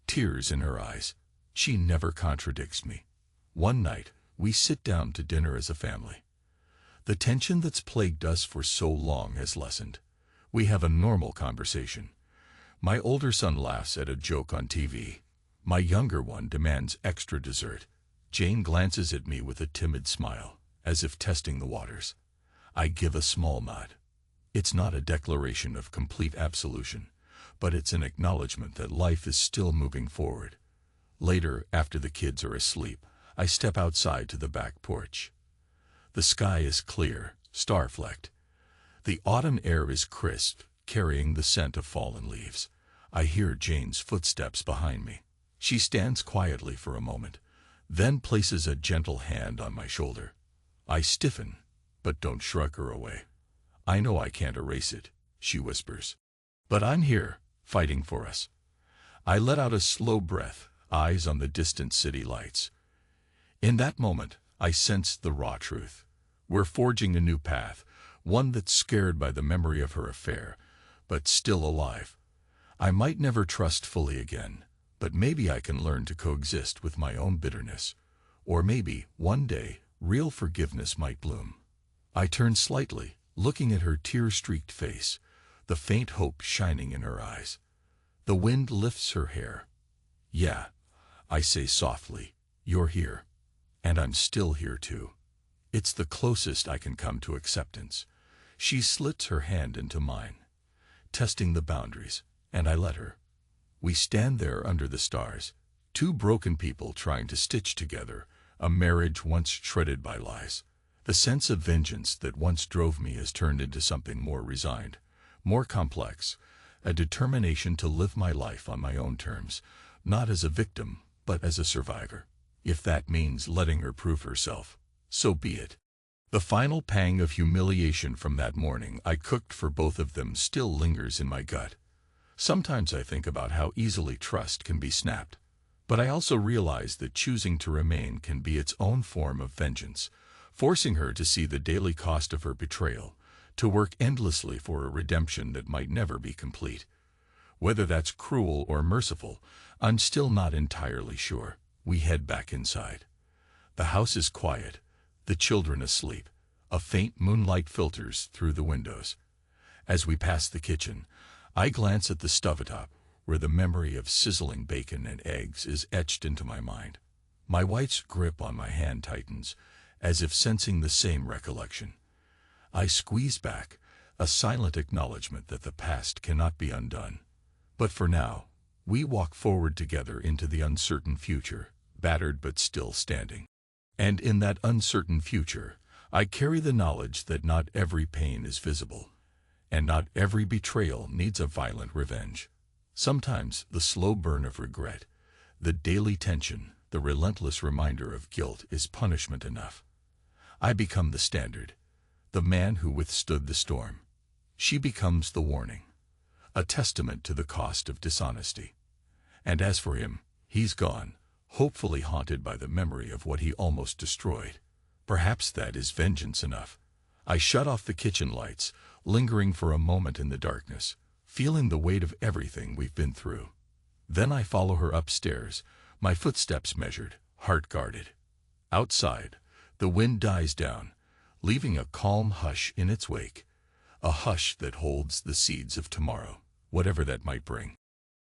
Tears in her eyes. She never contradicts me. One night, we sit down to dinner as a family. The tension that's plagued us for so long has lessened. We have a normal conversation. My older son laughs at a joke on TV. My younger one demands extra dessert. Jane glances at me with a timid smile, as if testing the waters. I give a small nod. It's not a declaration of complete absolution, but it's an acknowledgement that life is still moving forward. Later, after the kids are asleep, I step outside to the back porch. The sky is clear, star-flecked. The autumn air is crisp, carrying the scent of fallen leaves. I hear Jane's footsteps behind me. She stands quietly for a moment, then places a gentle hand on my shoulder. I stiffen, but don't shrug her away. I know I can't erase it, she whispers. But I'm here, fighting for us. I let out a slow breath, eyes on the distant city lights. In that moment, I sensed the raw truth. We're forging a new path, one that's scared by the memory of her affair, but still alive. I might never trust fully again, but maybe I can learn to coexist with my own bitterness. Or maybe, one day, real forgiveness might bloom. I turn slightly, looking at her tear-streaked face, the faint hope shining in her eyes. The wind lifts her hair. Yeah, I say softly, you're here. And I'm still here too. It's the closest I can come to acceptance. She slits her hand into mine, testing the boundaries, and I let her. We stand there under the stars, two broken people trying to stitch together a marriage once shredded by lies. The sense of vengeance that once drove me has turned into something more resigned, more complex, a determination to live my life on my own terms, not as a victim, but as a survivor. If that means letting her prove herself, so be it. The final pang of humiliation from that morning I cooked for both of them still lingers in my gut. Sometimes I think about how easily trust can be snapped. But I also realize that choosing to remain can be its own form of vengeance, forcing her to see the daily cost of her betrayal, to work endlessly for a redemption that might never be complete. Whether that's cruel or merciful, I'm still not entirely sure. We head back inside. The house is quiet, the children asleep. A faint moonlight filters through the windows. As we pass the kitchen, I glance at the stovetop, where the memory of sizzling bacon and eggs is etched into my mind. My wife's grip on my hand tightens, as if sensing the same recollection. I squeeze back, a silent acknowledgement that the past cannot be undone. But for now, we walk forward together into the uncertain future, battered but still standing. And in that uncertain future, I carry the knowledge that not every pain is visible, and not every betrayal needs a violent revenge. Sometimes the slow burn of regret, the daily tension, the relentless reminder of guilt is punishment enough. I become the standard, the man who withstood the storm. She becomes the warning, a testament to the cost of dishonesty. And as for him, he's gone, hopefully haunted by the memory of what he almost destroyed. Perhaps that is vengeance enough. I shut off the kitchen lights, lingering for a moment in the darkness, feeling the weight of everything we've been through. Then I follow her upstairs, my footsteps measured, heart guarded. Outside, the wind dies down, leaving a calm hush in its wake, a hush that holds the seeds of tomorrow, whatever that might bring.